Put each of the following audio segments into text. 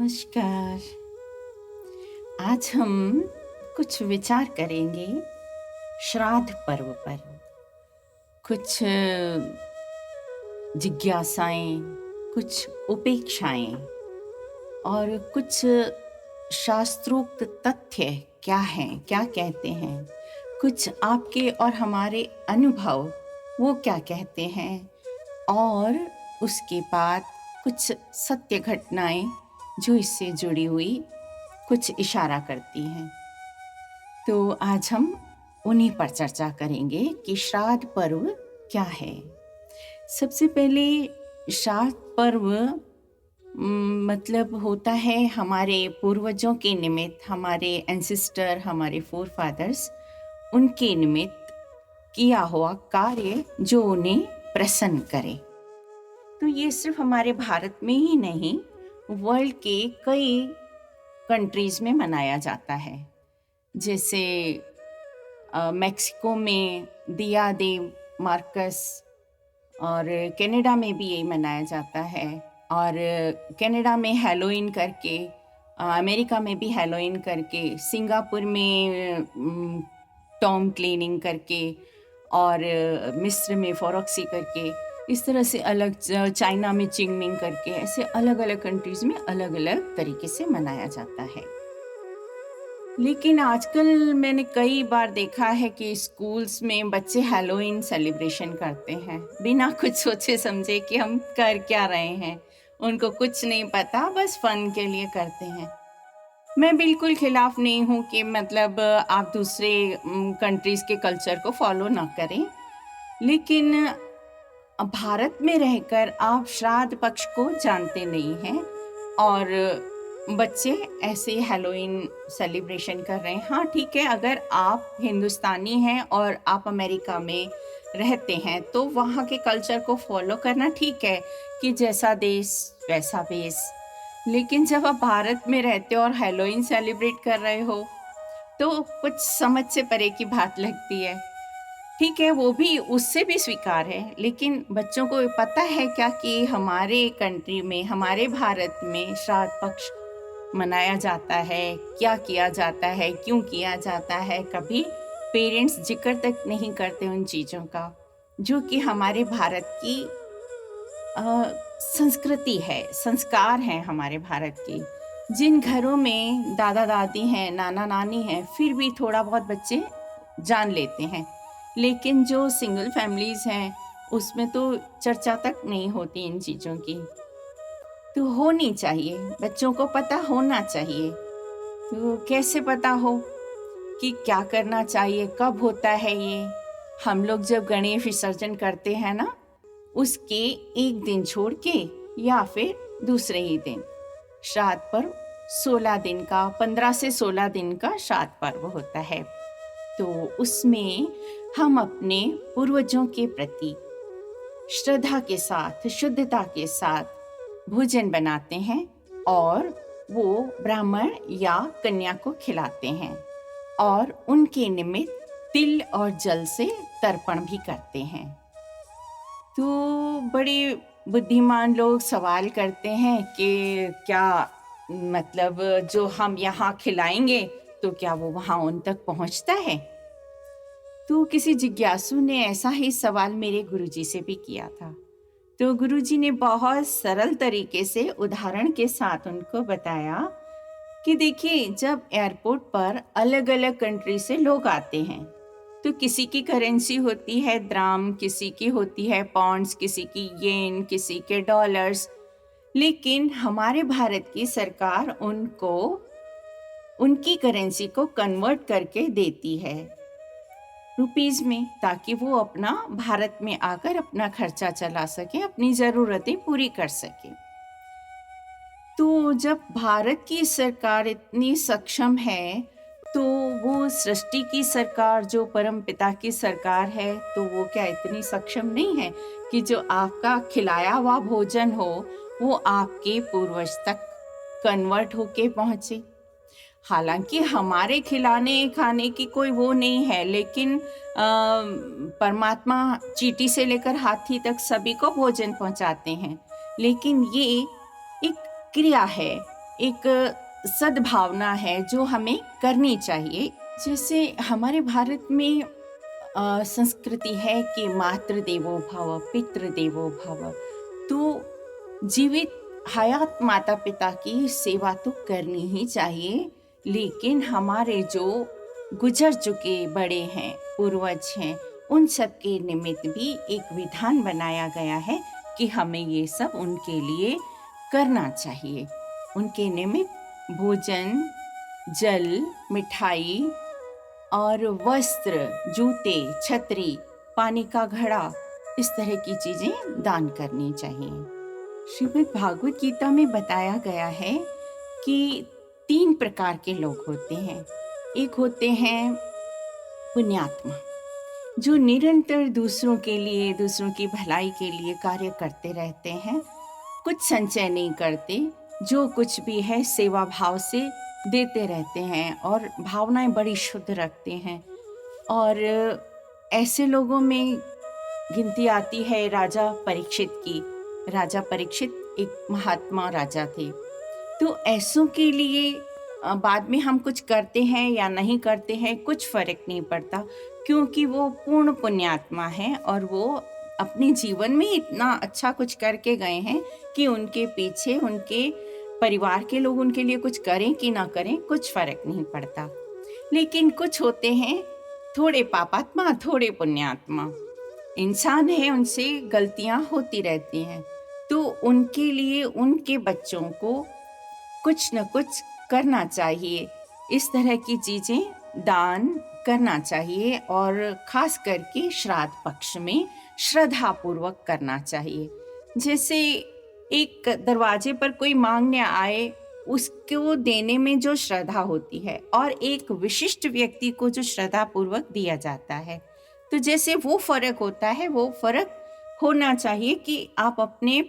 नमस्कार। आज हम कुछ विचार करेंगे श्राद्ध पर्व पर। कुछ जिज्ञासाएं, कुछ उपेक्षाएं और कुछ शास्त्रोक्त तथ्य क्या हैं, क्या कहते हैं, कुछ आपके और हमारे अनुभव वो क्या कहते हैं, और उसके बाद कुछ सत्य घटनाएं जो इससे जुड़ी हुई कुछ इशारा करती हैं। तो आज हम उन्हीं पर चर्चा करेंगे कि श्राद्ध पर्व क्या है। सबसे पहले श्राद्ध पर्व मतलब होता है हमारे पूर्वजों के निमित्त, हमारे एंसेस्टर, हमारे फोरफादर्स, उनके निमित्त किया हुआ कार्य जो उन्हें प्रसन्न करे। तो ये सिर्फ हमारे भारत में ही नहीं, वर्ल्ड के कई कंट्रीज में मनाया जाता है। जैसे मेक्सिको में दिया दे मार्कस, और कनाडा में भी यही मनाया जाता है। और कनाडा में हैलोवीन करके, अमेरिका में भी हैलोवीन करके, सिंगापुर में टॉम क्लीनिंग करके, और मिस्र में फॉरोक्सी करके, इस तरह से अलग, चाइना में चिंगमिंग करके, ऐसे अलग अलग कंट्रीज में अलग अलग तरीके से मनाया जाता है। लेकिन आजकल मैंने कई बार देखा है कि स्कूल्स में बच्चे हैलोवीन सेलिब्रेशन करते हैं बिना कुछ सोचे समझे कि हम कर क्या रहे हैं। उनको कुछ नहीं पता, बस फन के लिए करते हैं। मैं बिल्कुल खिलाफ नहीं हूँ कि मतलब आप दूसरे कंट्रीज के कल्चर को फॉलो ना करें, लेकिन भारत में रहकर आप श्राद्ध पक्ष को जानते नहीं हैं और बच्चे ऐसे हैलोवीन सेलिब्रेशन कर रहे हैं। हाँ ठीक है, अगर आप हिंदुस्तानी हैं और आप अमेरिका में रहते हैं तो वहाँ के कल्चर को फॉलो करना ठीक है कि जैसा देश वैसा भेष। लेकिन जब आप भारत में रहते हो और हैलोवीन सेलिब्रेट कर रहे हो तो कुछ समझ से परे की बात लगती है। ठीक है, वो भी, उससे भी स्वीकार है, लेकिन बच्चों को पता है क्या कि हमारे कंट्री में, हमारे भारत में श्राद्ध पक्ष मनाया जाता है, क्या किया जाता है, क्यों किया जाता है। कभी पेरेंट्स जिक्र तक नहीं करते उन चीज़ों का, जो कि हमारे भारत की संस्कृति है, संस्कार हैं हमारे भारत की। जिन घरों में दादा दादी हैं, नाना नानी हैं, फिर भी थोड़ा बहुत बच्चे जान लेते हैं, लेकिन जो सिंगल फैमिलीज हैं उसमें तो चर्चा तक नहीं होती इन चीज़ों की। तो होनी चाहिए, बच्चों को पता होना चाहिए। तो कैसे पता हो कि क्या करना चाहिए, कब होता है ये। हम लोग जब गणेश विसर्जन करते हैं ना, उसके एक दिन छोड़ के या फिर दूसरे ही दिन श्राद्ध पर्व 16 दिन का, 15 से 16 दिन का श्राद्ध पर्व होता है। तो उसमें हम अपने पूर्वजों के प्रति श्रद्धा के साथ, शुद्धता के साथ भोजन बनाते हैं और वो ब्राह्मण या कन्या को खिलाते हैं और उनके निमित्त तिल और जल से तर्पण भी करते हैं। तो बड़े बुद्धिमान लोग सवाल करते हैं कि क्या मतलब जो हम यहाँ खिलाएंगे तो क्या वो वहाँ उन तक पहुँचता है। तो किसी जिज्ञासु ने ऐसा ही सवाल मेरे गुरुजी से भी किया था। तो गुरुजी ने बहुत सरल तरीके से उदाहरण के साथ उनको बताया कि देखिए, जब एयरपोर्ट पर अलग अलग कंट्री से लोग आते हैं तो किसी की करेंसी होती है द्राम, किसी की होती है पाउंड्स, किसी की येन, किसी के डॉलर्स, लेकिन हमारे भारत की सरकार उनको उनकी करेंसी को कन्वर्ट करके देती है रुपीस में, ताकि वो अपना भारत में आकर अपना खर्चा चला सके, अपनी ज़रूरतें पूरी कर सके। तो जब भारत की सरकार इतनी सक्षम है तो वो सृष्टि की सरकार, जो परम पिता की सरकार है, तो वो क्या इतनी सक्षम नहीं है कि जो आपका खिलाया हुआ भोजन हो वो आपके पूर्वज तक कन्वर्ट होके पहुँचे। हालांकि हमारे खिलाने खाने की कोई वो नहीं है, लेकिन परमात्मा चींटी से लेकर हाथी तक सभी को भोजन पहुंचाते हैं। लेकिन ये एक क्रिया है, एक सद्भावना है जो हमें करनी चाहिए। जैसे हमारे भारत में संस्कृति है कि मातृ देवो भव, पितृ देवो भव। तो जीवित हयात माता पिता की सेवा तो करनी ही चाहिए, लेकिन हमारे जो गुजर चुके बड़े हैं, पूर्वज हैं, उन सब के निमित्त भी एक विधान बनाया गया है कि हमें ये सब उनके लिए करना चाहिए। उनके निमित्त भोजन, जल, मिठाई और वस्त्र, जूते, छतरी, पानी का घड़ा, इस तरह की चीजें दान करनी चाहिए। श्रीमद् भागवत गीता में बताया गया है कि 3 प्रकार के लोग होते हैं। एक होते हैं पुण्यात्मा, जो निरंतर दूसरों के लिए, दूसरों की भलाई के लिए कार्य करते रहते हैं, कुछ संचय नहीं करते, जो कुछ भी है सेवा भाव से देते रहते हैं और भावनाएं बड़ी शुद्ध रखते हैं। और ऐसे लोगों में गिनती आती है राजा परीक्षित की। राजा परीक्षित एक महात्मा राजा थे। तो ऐसों के लिए बाद में हम कुछ करते हैं या नहीं करते हैं कुछ फर्क नहीं पड़ता, क्योंकि वो पूर्ण पुण्यात्मा है और वो अपने जीवन में इतना अच्छा कुछ करके गए हैं कि उनके पीछे उनके परिवार के लोग उनके लिए कुछ करें कि ना करें कुछ फर्क नहीं पड़ता। लेकिन कुछ होते हैं थोड़े पापात्मा, थोड़े पुण्यात्मा। इंसान है, उनसे गलतियां होती रहती हैं, तो उनके लिए उनके बच्चों को कुछ न कुछ करना चाहिए। इस तरह की चीजें दान करना चाहिए और खास करके श्राद्ध पक्ष में श्रद्धा पूर्वक करना चाहिए। जैसे एक दरवाजे पर कोई मांगने आए, उसको देने में जो श्रद्धा होती है और एक विशिष्ट व्यक्ति को जो श्रद्धा पूर्वक दिया जाता है, तो जैसे वो फर्क होता है, वो फर्क होना चाहिए कि आप अपने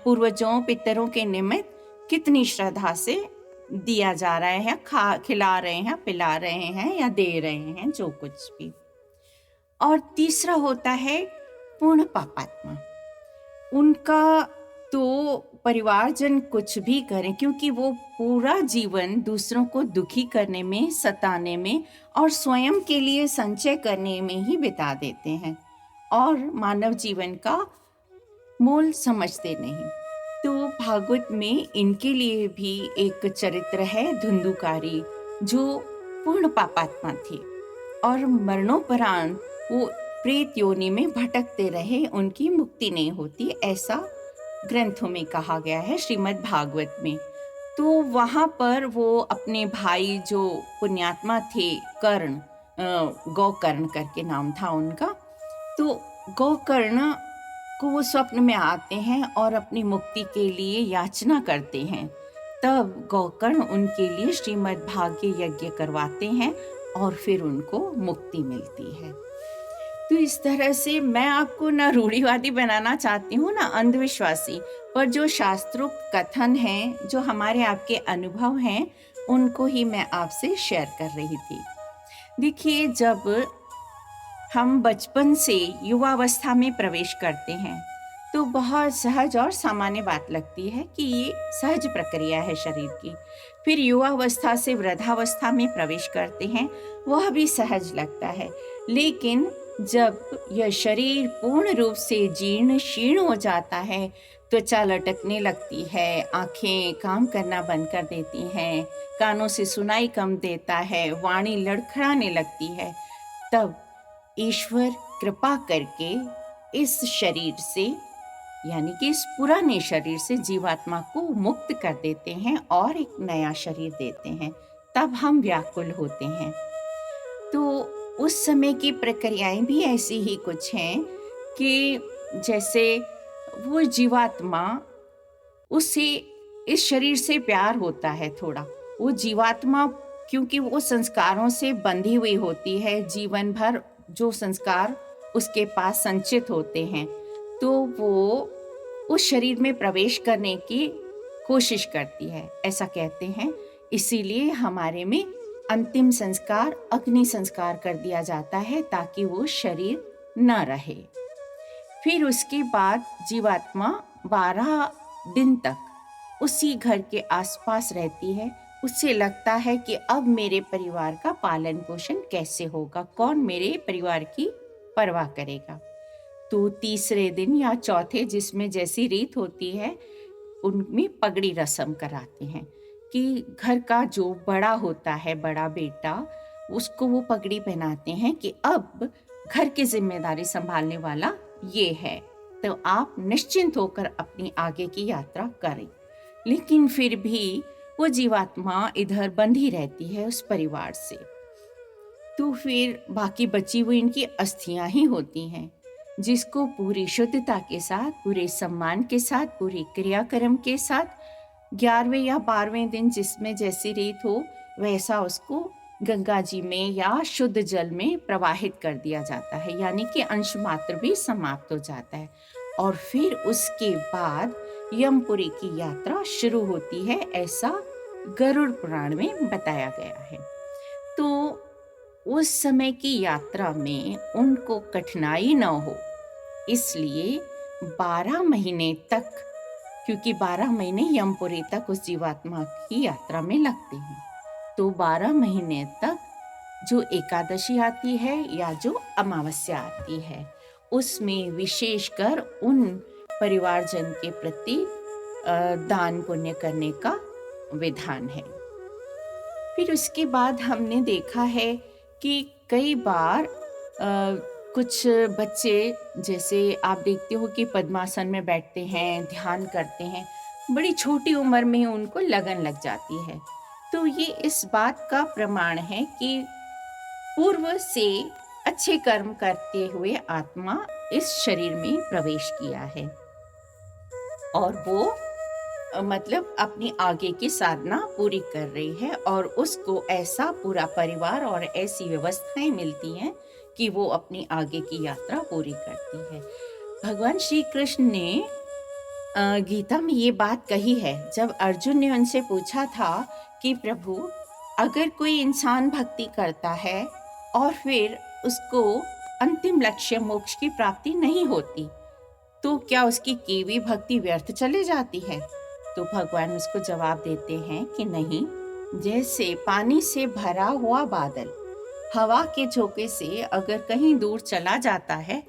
पूर्वजों पितरों के निमित्त कितनी श्रद्धा से दिया जा रहा है, खिला रहे हैं, पिला रहे हैं या दे रहे हैं, जो कुछ भी। और तीसरा होता है पूर्ण पापात्मा। उनका तो परिवारजन कुछ भी करें, क्योंकि वो पूरा जीवन दूसरों को दुखी करने में, सताने में और स्वयं के लिए संचय करने में ही बिता देते हैं और मानव जीवन का मोल समझते नहीं। तो भागवत में इनके लिए भी एक चरित्र है, धुंधुकारी, जो पूर्ण पापात्मा थे और मरणोपरांत वो प्रेत योनि में भटकते रहे, उनकी मुक्ति नहीं होती, ऐसा ग्रंथों में कहा गया है, श्रीमद् भागवत में। तो वहाँ पर वो अपने भाई जो पुण्यात्मा थे, कर्ण, गोकर्ण करके नाम था उनका, तो गोकर्ण को वो स्वप्न में आते हैं और अपनी मुक्ति के लिए याचना करते हैं। तब गोकर्ण उनके लिए श्रीमद् भाग्य यज्ञ करवाते हैं और फिर उनको मुक्ति मिलती है। तो इस तरह से मैं आपको ना रूढ़िवादी बनाना चाहती हूँ ना अंधविश्वासी, पर जो शास्त्रोक्त कथन हैं, जो हमारे आपके अनुभव हैं, उनको ही मैं आपसे शेयर कर रही थी। देखिए, जब हम बचपन से युवावस्था में प्रवेश करते हैं तो बहुत सहज और सामान्य बात लगती है कि ये सहज प्रक्रिया है शरीर की। फिर युवावस्था से वृद्धावस्था में प्रवेश करते हैं, वह भी सहज लगता है। लेकिन जब यह शरीर पूर्ण रूप से जीर्ण शीर्ण हो जाता है, त्वचा लटकने लगती है, आंखें काम करना बंद कर देती हैं, कानों से सुनाई कम देता है, वाणी लड़खड़ाने लगती है, तब ईश्वर कृपा करके इस शरीर से, यानी कि इस पुराने शरीर से जीवात्मा को मुक्त कर देते हैं और एक नया शरीर देते हैं। तब हम व्याकुल होते हैं। तो उस समय की प्रक्रियाएं भी ऐसी ही कुछ हैं कि जैसे वो जीवात्मा, उससे इस शरीर से प्यार होता है थोड़ा। वो जीवात्मा, क्योंकि वो संस्कारों से बंधी हुई होती है, जीवन भर जो संस्कार उसके पास संचित होते हैं, तो वो उस शरीर में प्रवेश करने की कोशिश करती है, ऐसा कहते हैं। इसीलिए हमारे में अंतिम संस्कार अग्नि संस्कार कर दिया जाता है ताकि वो शरीर न रहे। फिर उसके बाद जीवात्मा 12 दिन तक उसी घर के आसपास रहती है। उससे लगता है कि अब मेरे परिवार का पालन पोषण कैसे होगा, कौन मेरे परिवार की परवाह करेगा। तो तीसरे दिन या चौथे, जिसमें जैसी रीत होती है, उनमें पगड़ी रस्म कराते हैं कि घर का जो बड़ा होता है, बड़ा बेटा, उसको वो पगड़ी पहनाते हैं कि अब घर की जिम्मेदारी संभालने वाला ये है, तो आप निश्चिंत होकर अपनी आगे की यात्रा करें। लेकिन फिर भी वो जीवात्मा इधर बंधी रहती है उस परिवार से। तो फिर बाकी बची हुई इनकी अस्थियां ही होती हैं, जिसको पूरी शुद्धता के साथ, पूरे सम्मान के साथ, पूरी क्रियाक्रम के साथ 11वें या 12वें दिन जिसमें जैसी रीत हो वैसा उसको गंगा जी में या शुद्ध जल में प्रवाहित कर दिया जाता है, यानी कि अंश मात्र भी समाप्त हो जाता है। और फिर उसके बाद यमपुरी की यात्रा शुरू होती है, ऐसा गरुड़ पुराण में बताया गया है। तो उस समय की यात्रा में उनको कठिनाई न हो, इसलिए 12 महीने तक, क्योंकि 12 महीने यमपुरी तक उस जीवात्मा की यात्रा में लगते हैं, तो 12 महीने तक जो एकादशी आती है या जो अमावस्या आती है, उसमें विशेषकर उन परिवारजन के प्रति दान पुण्य करने का विधान है। फिर उसके बाद हमने देखा है कि कई बार कुछ बच्चे, जैसे आप देखते हो कि पद्मासन में बैठते हैं, ध्यान करते हैं, बड़ी छोटी उम्र में उनको लगन लग जाती है। तो ये इस बात का प्रमाण है कि पूर्व से अच्छे कर्म करते हुए आत्मा इस शरीर में प्रवेश किया है और वो मतलब अपनी आगे की साधना पूरी कर रही है, और उसको ऐसा पूरा परिवार और ऐसी व्यवस्थाएं मिलती हैं कि वो अपनी आगे की यात्रा पूरी करती है। भगवान श्री कृष्ण ने गीता में ये बात कही है, जब अर्जुन ने उनसे पूछा था कि प्रभु, अगर कोई इंसान भक्ति करता है और फिर उसको अंतिम लक्ष्य मोक्ष की प्राप्ति नहीं होती, तो क्या उसकी की हुई भक्ति व्यर्थ चली जाती है? तो भगवान उसको जवाब देते हैं कि नहीं, जैसे पानी से भरा हुआ बादल हवा के झोंके से अगर कहीं दूर चला जाता है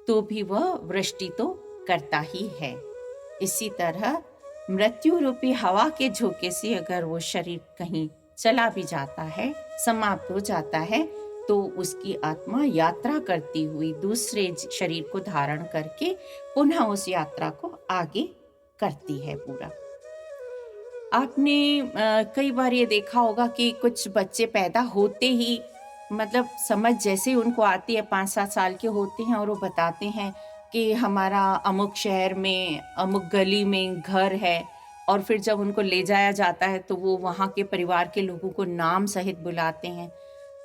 तो भी वह वृष्टि तो करता ही है, इसी तरह मृत्यु रूपी हवा के झोंके से अगर वो शरीर कहीं चला भी जाता है, समाप्त हो जाता है, तो उसकी आत्मा यात्रा करती हुई दूसरे शरीर को धारण करके पुनः उस यात्रा को आगे करती है पूरा। आपने कई बार ये देखा होगा कि कुछ बच्चे पैदा होते ही, मतलब समझ जैसे उनको आती है, 5-7 साल के होते हैं और वो बताते हैं कि हमारा अमुक शहर में अमुक गली में घर है, और फिर जब उनको ले जाया जाता है तो वो वहाँ के परिवार के लोगों को नाम सहित बुलाते हैं,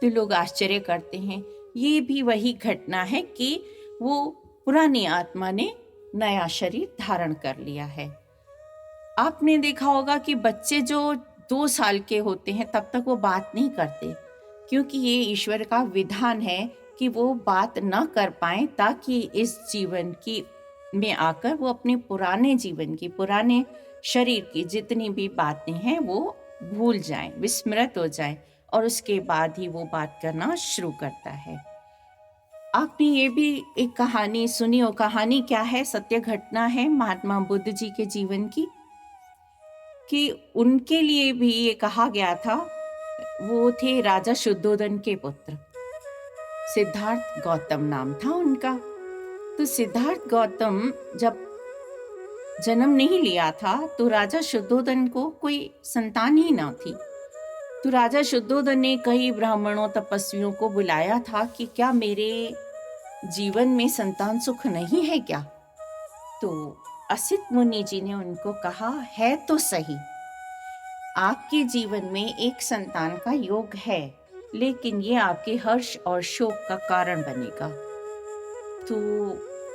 तो लोग आश्चर्य करते हैं। ये भी वही घटना है कि वो पुरानी आत्मा ने नया शरीर धारण कर लिया है। आपने देखा होगा कि बच्चे जो 2 साल के होते हैं तब तक वो बात नहीं करते, क्योंकि ये ईश्वर का विधान है कि वो बात न कर पाए, ताकि इस जीवन की में आकर वो अपने पुराने जीवन की, पुराने शरीर की जितनी भी बातें हैं वो भूल जाएं, विस्मृत हो जाएं, और उसके बाद ही वो बात करना शुरू करता है। आपने ये भी एक कहानी सुनी हो, कहानी क्या है, सत्य घटना है महात्मा बुद्ध जी के जीवन की, कि उनके लिए भी ये कहा गया था, वो थे राजा शुद्धोधन के पुत्र, सिद्धार्थ गौतम नाम था उनका। तो सिद्धार्थ गौतम जब जन्म नहीं लिया था तो राजा शुद्धोधन को कोई संतान ही ना थी। तो राजा शुद्धोधन ने कई ब्राह्मणों, तपस्वियों को बुलाया था कि क्या मेरे जीवन में संतान सुख नहीं है क्या? तो असित मुनि जी ने उनको कहा, है तो सही, आपके जीवन में एक संतान का योग है, लेकिन ये आपके हर्ष और शोक का कारण बनेगा। तो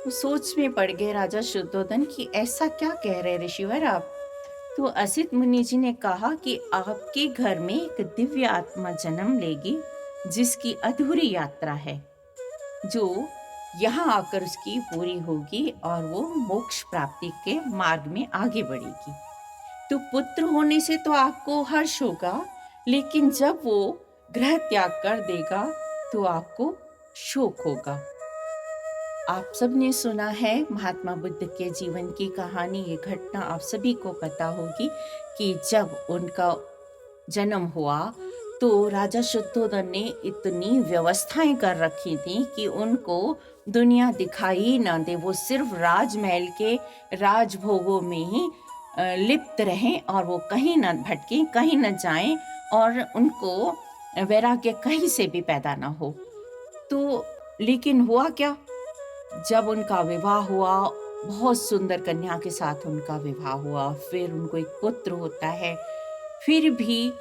वो सोच में पड़ गए राजा शुद्धोधन कि ऐसा क्या कह रहे ऋषिवर आप? तो असित मुनि जी ने कहा कि आपके घर में एक दिव्य आत्मा जन्म लेगी, जिसकी अधूरी यात्रा है, जो यहाँ आकर उसकी पूरी होगी और वो मोक्ष प्राप्ति के मार्ग में आगे बढ़ेगी। तो पुत्र होने से तो आपको हर्ष होगा, लेकिन जब वो गृह त्याग कर देगा तो आपको शोक होगा। आप सबने सुना है महात्मा बुद्ध के जीवन की कहानी, ये घटना आप सभी को पता होगी कि जब उनका जन्म हुआ तो राजा शुद्धोधन ने इतनी व्यवस्थाएं कर रखी थी कि उनको दुनिया दिखाई ना दे, वो सिर्फ राजमहल के राजभोगों में ही लिप्त रहें और वो कहीं न भटकें, कहीं न जाएं और उनको वैराग्य कहीं से भी पैदा ना हो। तो लेकिन हुआ क्या, जब उनका विवाह हुआ, बहुत सुंदर कन्या के साथ उनका विवाह हुआ, फिर उनको एक पुत्र होता है, फिर भी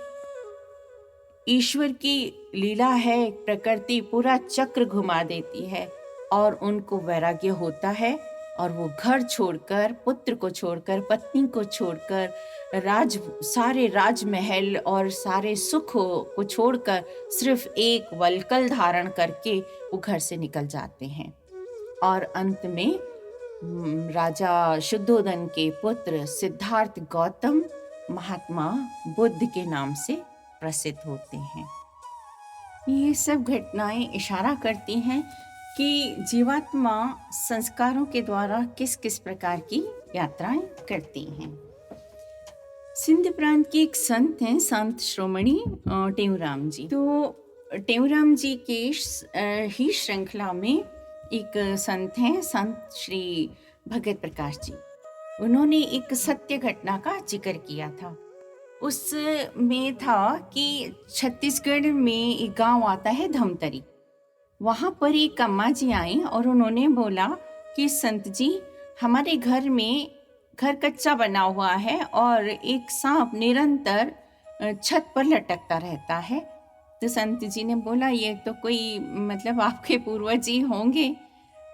ईश्वर की लीला है, प्रकृति पूरा चक्र घुमा देती है और उनको वैराग्य होता है और वो घर छोड़कर, पुत्र को छोड़कर, पत्नी को छोड़कर, सारे राजमहल और सारे सुख को छोड़कर सिर्फ एक वलकल धारण करके वो घर से निकल जाते हैं। और अंत में राजा शुद्धोधन के पुत्र सिद्धार्थ गौतम महात्मा बुद्ध के नाम से प्रसिद्ध होते हैं। ये सब घटनाएं इशारा करती हैं कि जीवात्मा संस्कारों के द्वारा किस किस प्रकार की यात्राएं करती हैं। सिंध प्रांत के एक संत हैं, संत श्रोमणी टेऊराम जी। तो टेऊराम जी के ही श्रृंखला में एक संत हैं, संत श्री भगत प्रकाश जी। उन्होंने एक सत्य घटना का जिक्र किया था। उसमें था कि छत्तीसगढ़ में एक गांव आता है धमतरी, वहाँ पर एक अम्मा जी आई और उन्होंने बोला कि संत जी, हमारे घर में घर कच्चा बना हुआ है और एक सांप निरंतर छत पर लटकता रहता है। तो संत जी ने बोला ये तो कोई मतलब आपके पूर्वज ही होंगे।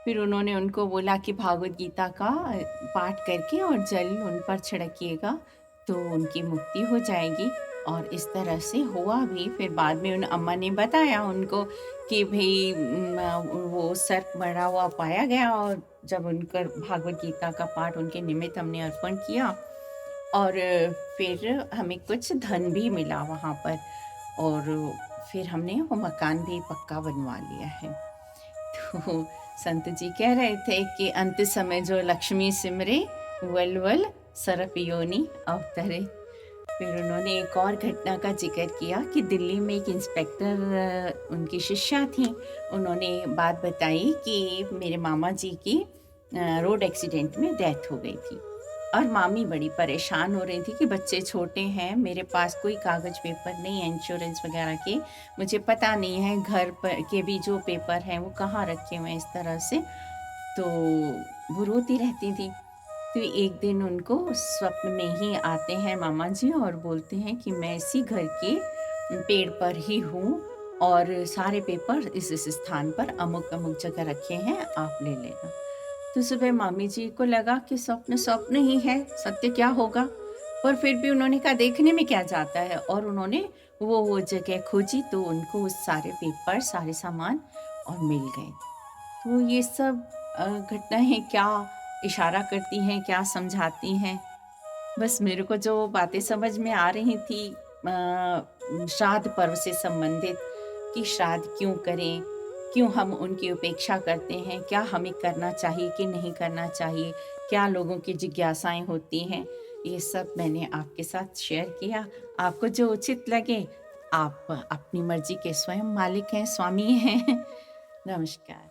फिर उन्होंने उनको बोला कि भागवत गीता का पाठ करके और जल उन पर छिड़किएगा तो उनकी मुक्ति हो जाएगी। और इस तरह से हुआ भी। फिर बाद में उन अम्मा ने बताया उनको कि भाई वो सर्प मरा हुआ पाया गया और जब उनका भागवत गीता का पाठ उनके निमित्त हमने अर्पण किया और फिर हमें कुछ धन भी मिला वहाँ पर और फिर हमने वो मकान भी पक्का बनवा लिया है। तो संत जी कह रहे थे कि अंत समय जो लक्ष्मी सिमरे वल वल सरप योनि अवतरे। फिर उन्होंने एक और घटना का जिक्र किया कि दिल्ली में एक इंस्पेक्टर उनकी शिष्या थी। उन्होंने बात बताई कि मेरे मामा जी की रोड एक्सीडेंट में डेथ हो गई थी और मामी बड़ी परेशान हो रही थी कि बच्चे छोटे हैं, मेरे पास कोई कागज़ पेपर नहीं है इंश्योरेंस वगैरह के, मुझे पता नहीं है घर पर के भी जो पेपर हैं वो कहाँ रखे हुए हैं इस तरह से। तो वो रोती रहती थी। तो एक दिन उनको स्वप्न में ही आते हैं मामा जी और बोलते हैं कि मैं इसी घर के पेड़ पर ही हूँ और सारे पेपर इस स्थान पर अमुक अमुक जगह रखे हैं, आप ले लेना। तो सुबह मामी जी को लगा कि स्वप्न स्वप्न ही है, सत्य क्या होगा, पर फिर भी उन्होंने कहा देखने में क्या जाता है और उन्होंने वो जगह खोजी तो उनको उस सारे पेपर सारे सामान और मिल गए। तो ये सब घटनाएं क्या इशारा करती हैं, क्या समझाती हैं, बस मेरे को जो बातें समझ में आ रही थी श्राद्ध पर्व से संबंधित कि श्राद्ध क्यों करें, क्यों हम उनकी उपेक्षा करते हैं, क्या हमें करना चाहिए कि नहीं करना चाहिए, क्या लोगों की जिज्ञासाएं होती हैं, ये सब मैंने आपके साथ शेयर किया। आपको जो उचित लगे, आप अपनी मर्जी के स्वयं मालिक हैं, स्वामी हैं। नमस्कार।